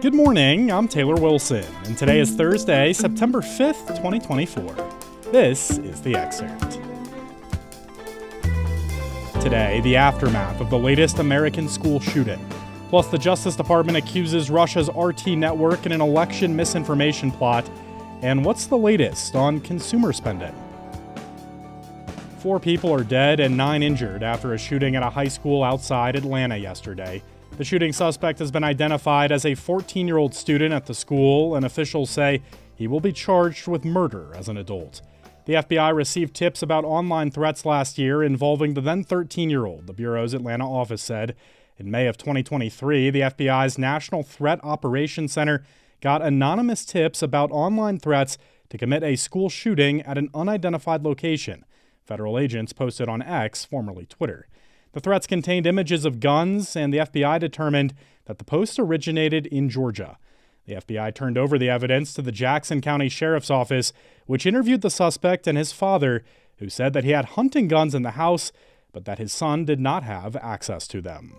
Good morning, I'm Taylor Wilson, and today is Thursday, September 5th, 2024. This is The Excerpt. Today, the aftermath of the latest American school shooting. Plus, the Justice Department accuses Russia's RT network in an election misinformation plot. And what's the latest on consumer spending? 4 people are dead and 9 injured after a shooting at a high school outside Atlanta yesterday. The shooting suspect has been identified as a 14-year-old student at the school, and officials say he will be charged with murder as an adult. The FBI received tips about online threats last year involving the then 13-year-old, the Bureau's Atlanta office said. In May of 2023, the FBI's National Threat Operations Center got anonymous tips about online threats to commit a school shooting at an unidentified location. Federal agents posted on X, formerly Twitter. The threats contained images of guns, and the FBI determined that the posts originated in Georgia. The FBI turned over the evidence to the Jackson County Sheriff's Office, which interviewed the suspect and his father, who said that he had hunting guns in the house, but that his son did not have access to them.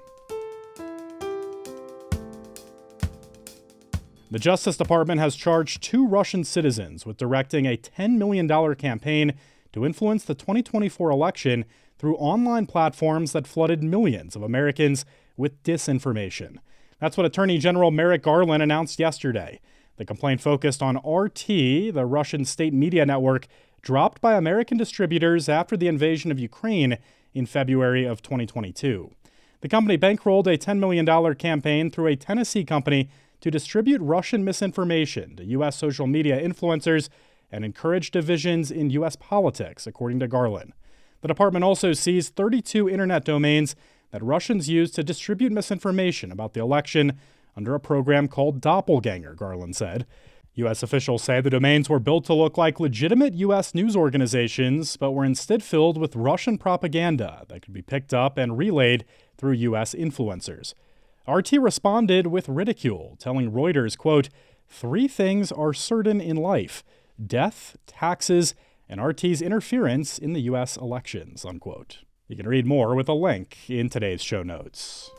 The Justice Department has charged 2 Russian citizens with directing a $10 million campaign to influence the 2024 election through online platforms that flooded millions of Americans with disinformation. That's what Attorney General Merrick Garland announced yesterday. The complaint focused on RT, the Russian state media network, dropped by American distributors after the invasion of Ukraine in February of 2022. The company bankrolled a $10 million campaign through a Tennessee company to distribute Russian misinformation to U.S. social media influencers and encourage divisions in U.S. politics, according to Garland. The department also seized 32 internet domains that Russians used to distribute misinformation about the election under a program called Doppelganger, Garland said. U.S. officials say the domains were built to look like legitimate U.S. news organizations, but were instead filled with Russian propaganda that could be picked up and relayed through U.S. influencers. RT responded with ridicule, telling Reuters, quote, "3 things are certain in life: death, taxes, and RT's interference in the U.S. elections," unquote. You can read more with a link in today's show notes.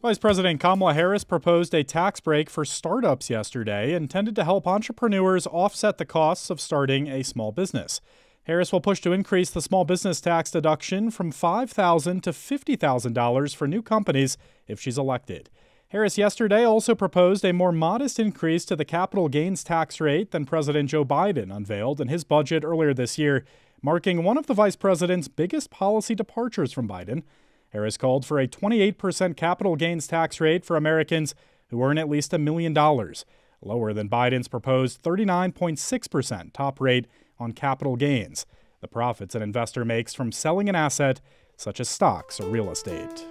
Vice President Kamala Harris proposed a tax break for startups yesterday, intended to help entrepreneurs offset the costs of starting a small business. Harris will push to increase the small business tax deduction from $5,000 to $50,000 for new companies if she's elected. Harris yesterday also proposed a more modest increase to the capital gains tax rate than President Joe Biden unveiled in his budget earlier this year, marking one of the vice president's biggest policy departures from Biden. Harris called for a 28% capital gains tax rate for Americans who earn at least $1 million, lower than Biden's proposed 39.6% top rate on capital gains, the profits an investor makes from selling an asset such as stocks or real estate.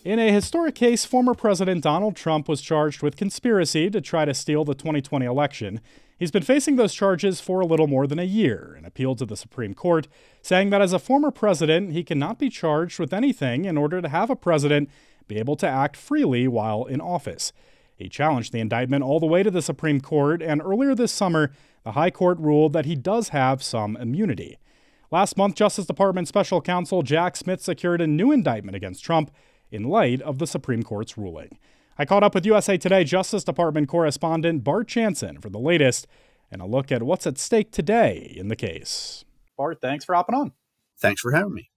In a historic case, former President Donald Trump was charged with conspiracy to try to steal the 2020 election. He's been facing those charges for a little more than a year and appealed to the Supreme Court, saying that as a former president, he cannot be charged with anything in order to have a president be able to act freely while in office. He challenged the indictment all the way to the Supreme Court, and earlier this summer, the High Court ruled that he does have some immunity. Last month, Justice Department Special Counsel Jack Smith secured a new indictment against Trump in light of the Supreme Court's ruling. I caught up with USA Today Justice Department correspondent Bart Jansen for the latest and a look at what's at stake today in the case. Bart, thanks for hopping on. Thanks for having me.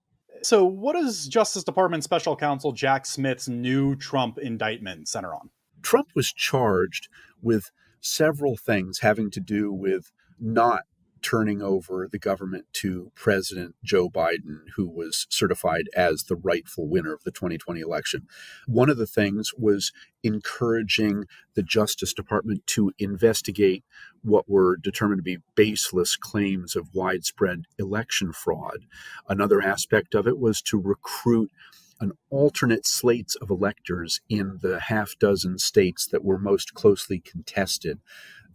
So what does Justice Department Special Counsel Jack Smith's new Trump indictment center on? Trump was charged with several things having to do with not turning over the government to President Joe Biden, who was certified as the rightful winner of the 2020 election. One of the things was encouraging the Justice Department to investigate what were determined to be baseless claims of widespread election fraud. Another aspect of it was to recruit an alternate slates of electors in the half-dozen states that were most closely contested,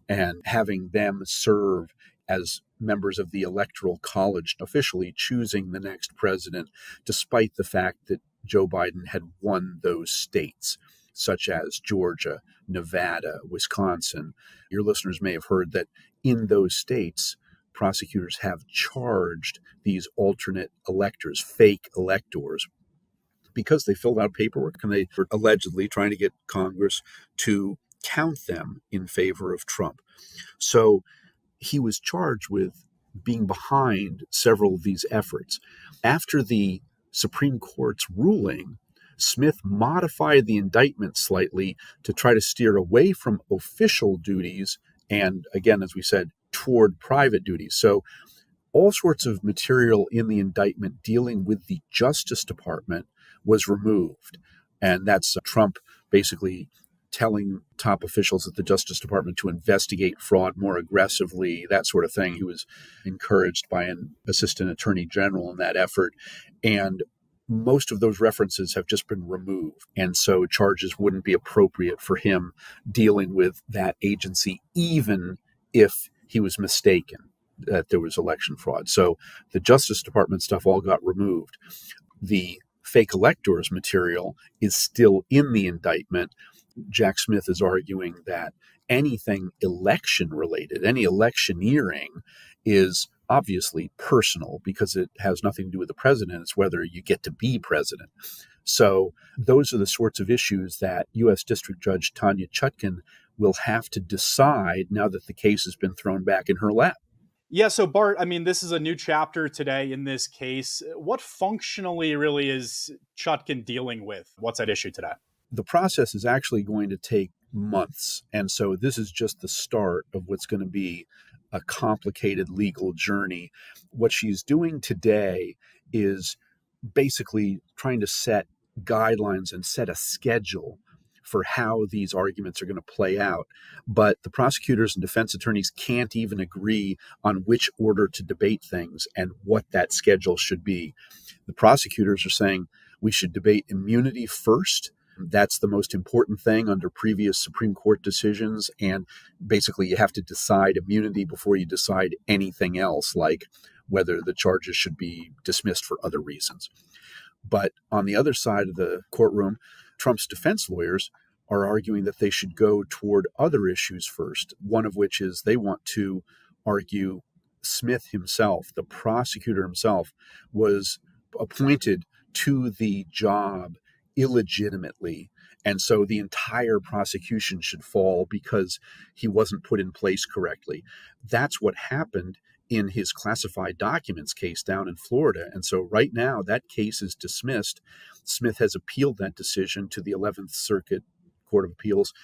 and having them serve as members of the Electoral College, officially choosing the next president, despite the fact that Joe Biden had won those states, such as Georgia, Nevada, Wisconsin. Your listeners may have heard that in those states, prosecutors have charged these alternate electors, fake electors, because they filled out paperwork and they were allegedly trying to get Congress to count them in favor of Trump. So he was charged with being behind several of these efforts. After the Supreme Court's ruling, Smith modified the indictment slightly to try to steer away from official duties and, again, as we said, toward private duties. So all sorts of material in the indictment dealing with the Justice Department was removed. And that's Trump basically telling top officials at the Justice Department to investigate fraud more aggressively, that sort of thing. He was encouraged by an assistant attorney general in that effort. And most of those references have just been removed. And so charges wouldn't be appropriate for him dealing with that agency, even if he was mistaken that there was election fraud. So the Justice Department stuff all got removed. The fake electors material is still in the indictment. Jack Smith is arguing that anything election related, any electioneering, is obviously personal because it has nothing to do with the president. It's whether you get to be president. So those are the sorts of issues that U.S. District Judge Tanya Chutkan will have to decide now that the case has been thrown back in her lap. Yeah, so Bart, I mean, this is a new chapter today in this case. What functionally really is Chutkan dealing with? What's at issue today? The process is actually going to take months. And so this is just the start of what's going to be a complicated legal journey. What she's doing today is basically trying to set guidelines and set a schedule for how these arguments are going to play out. But the prosecutors and defense attorneys can't even agree on which order to debate things and what that schedule should be. The prosecutors are saying we should debate immunity first. That's the most important thing under previous Supreme Court decisions. And basically, you have to decide immunity before you decide anything else, like whether the charges should be dismissed for other reasons. But on the other side of the courtroom, Trump's defense lawyers are arguing that they should go toward other issues first, one of which is they want to argue Smith himself, the prosecutor himself, was appointed to the job illegitimately. And so the entire prosecution should fall because he wasn't put in place correctly. That's what happened in his classified documents case down in Florida. And so right now that case is dismissed. Smith has appealed that decision to the 11th Circuit Court of Appeals.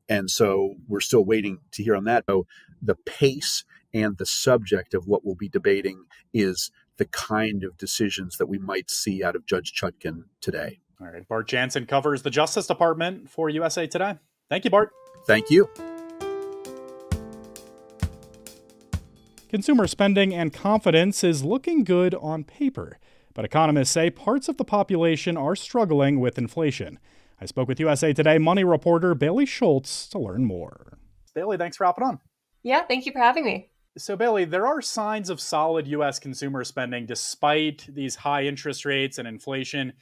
And so we're still waiting to hear on that. So the pace and the subject of what we'll be debating is the kind of decisions that we might see out of Judge Chutkan today. All right. Bart Jansen covers the Justice Department for USA Today. Thank you, Bart. Thank you. Consumer spending and confidence is looking good on paper, but economists say parts of the population are struggling with inflation. I spoke with USA Today money reporter Bailey Schultz to learn more. Bailey, thanks for hopping on. Yeah, thank you for having me. So, Bailey, there are signs of solid U.S. consumer spending despite these high interest rates and inflation.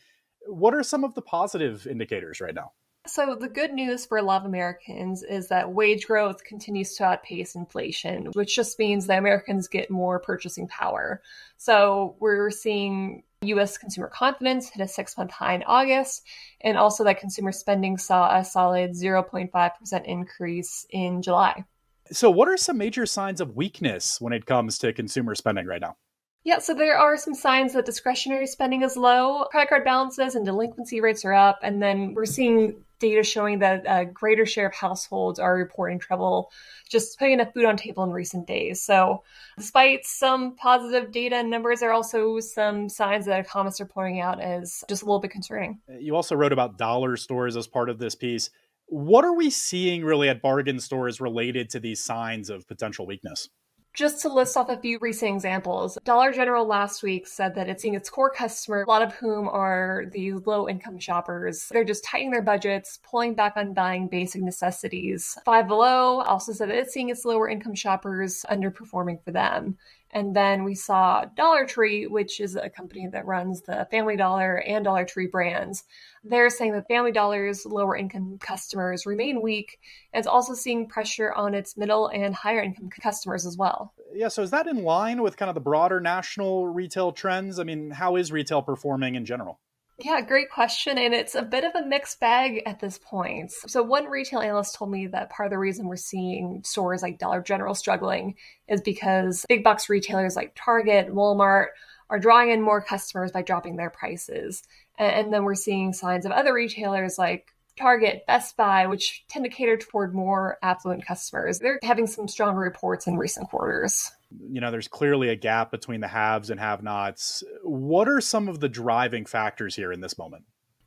What are some of the positive indicators right now? So the good news for a lot of Americans is that wage growth continues to outpace inflation, which just means that Americans get more purchasing power. So we're seeing U.S. consumer confidence hit a 6-month high in August, and also that consumer spending saw a solid 0.5% increase in July. So what are some major signs of weakness when it comes to consumer spending right now? Yeah, so there are some signs that discretionary spending is low, credit card balances and delinquency rates are up, and then we're seeing data showing that a greater share of households are reporting trouble just putting enough food on table in recent days. So despite some positive data and numbers, there are also some signs that economists are pointing out as just a little bit concerning. You also wrote about dollar stores as part of this piece. What are we seeing really at bargain stores related to these signs of potential weakness? Just to list off a few recent examples, Dollar General last week said that it's seeing its core customer, a lot of whom are these low-income shoppers. They're just tightening their budgets, pulling back on buying basic necessities. Five Below also said that it's seeing its lower-income shoppers underperforming for them. And then we saw Dollar Tree, which is a company that runs the Family Dollar and Dollar Tree brands. They're saying that Family Dollar's lower income customers remain weak and it's also seeing pressure on its middle and higher income customers as well. Yeah, so is that in line with kind of the broader national retail trends? I mean, how is retail performing in general? Yeah, great question. And it's a bit of a mixed bag at this point. So, one retail analyst told me that part of the reason we're seeing stores like Dollar General struggling is because big box retailers like Target, Walmart are drawing in more customers by dropping their prices. And then we're seeing signs of other retailers like Target, Best Buy, which tend to cater toward more affluent customers. They're having some stronger reports in recent quarters. There's clearly a gap between the haves and have-nots. What are some of the driving factors here in this moment?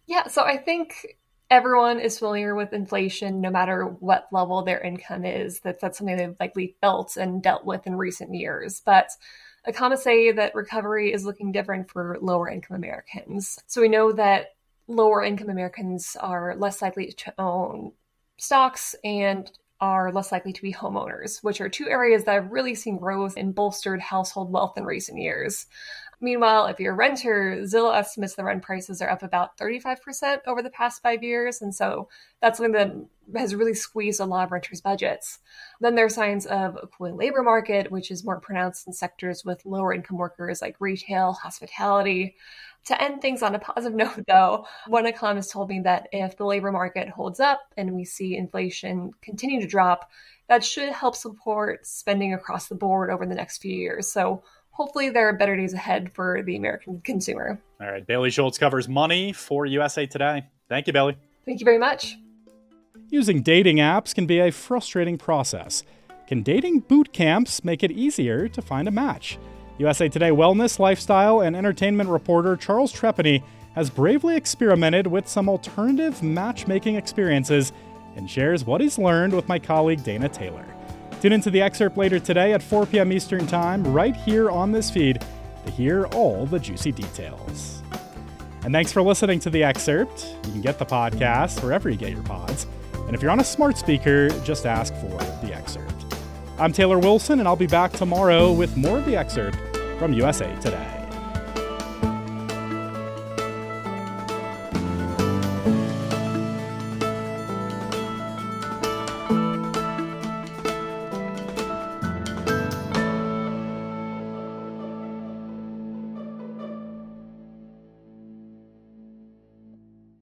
Yeah, so I think everyone is familiar with inflation, no matter what level their income is. That's something they've likely felt and dealt with in recent years. But economists say that recovery is looking different for lower income Americans. So we know that lower income Americans are less likely to own stocks and are less likely to be homeowners, which are two areas that have really seen growth in bolstered household wealth in recent years. Meanwhile, if you're a renter, Zillow estimates the rent prices are up about 35% over the past 5 years. And so that's something that has really squeezed a lot of renters' budgets. Then there are signs of a cooling labor market, which is more pronounced in sectors with lower income workers like retail, hospitality. To end things on a positive note, though, one economist told me that if the labor market holds up and we see inflation continue to drop, that should help support spending across the board over the next few years. So hopefully there are better days ahead for the American consumer. All right, Bailey Schultz covers money for USA Today. Thank you, Bailey. Thank you very much. Using dating apps can be a frustrating process. Can dating boot camps make it easier to find a match? USA Today wellness, lifestyle, and entertainment reporter Charles Trepani has bravely experimented with some alternative matchmaking experiences and shares what he's learned with my colleague Dana Taylor. Tune into the excerpt later today at 4 p.m. Eastern Time, right here on this feed, to hear all the juicy details. And thanks for listening to the excerpt. You can get the podcast wherever you get your pods. And if you're on a smart speaker, just ask for the excerpt. I'm Taylor Wilson, and I'll be back tomorrow with more of the excerpt from USA Today.